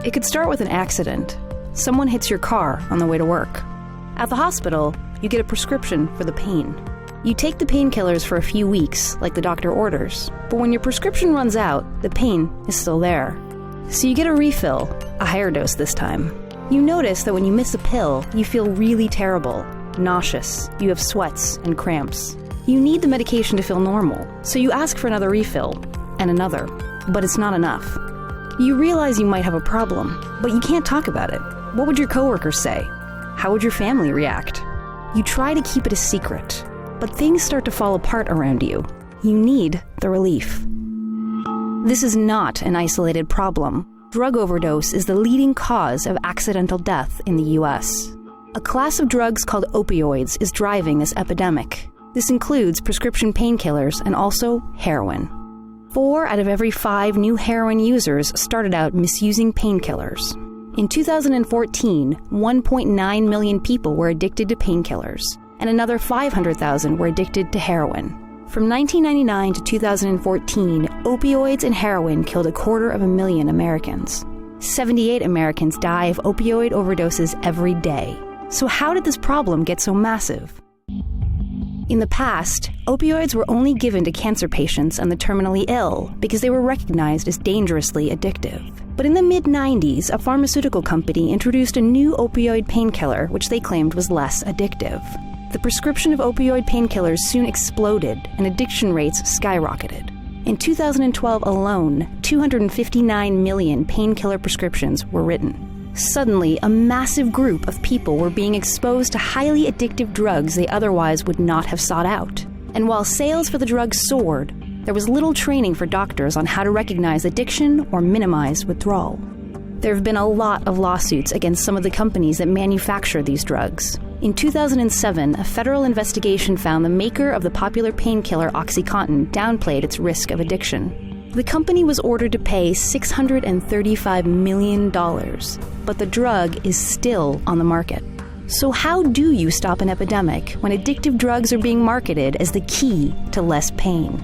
It could start with an accident. Someone hits your car on the way to work. At the hospital, you get a prescription for the pain. You take the painkillers for a few weeks, like the doctor orders. But when your prescription runs out, the pain is still there. So you get a refill, a higher dose this time. You notice that when you miss a pill, you feel really terrible, nauseous, you have sweats and cramps. You need the medication to feel normal, so you ask for another refill, and another, but it's not enough. You realize you might have a problem, but you can't talk about it. What would your coworkers say? How would your family react? You try to keep it a secret, but things start to fall apart around you. You need the relief. This is not an isolated problem. Drug overdose is the leading cause of accidental death in the U.S. A class of drugs called opioids is driving this epidemic. This includes prescription painkillers and also heroin. 4 out of every 5 new heroin users started out misusing painkillers. In 2014, 1.9 million people were addicted to painkillers, and another 500,000 were addicted to heroin. From 1999 to 2014, opioids and heroin killed 250,000 Americans. 78 Americans die of opioid overdoses every day. So how did this problem get so massive? In the past, opioids were only given to cancer patients and the terminally ill because they were recognized as dangerously addictive. But in the mid-90s, a pharmaceutical company introduced a new opioid painkiller which they claimed was less addictive. The prescription of opioid painkillers soon exploded and addiction rates skyrocketed. In 2012 alone, 259 million painkiller prescriptions were written. Suddenly, a massive group of people were being exposed to highly addictive drugs they otherwise would not have sought out. And while sales for the drugs soared, there was little training for doctors on how to recognize addiction or minimize withdrawal. There have been a lot of lawsuits against some of the companies that manufacture these drugs. In 2007, a federal investigation found the maker of the popular painkiller OxyContin downplayed its risk of addiction. The company was ordered to pay $635 million, but the drug is still on the market. So how do you stop an epidemic when addictive drugs are being marketed as the key to less pain?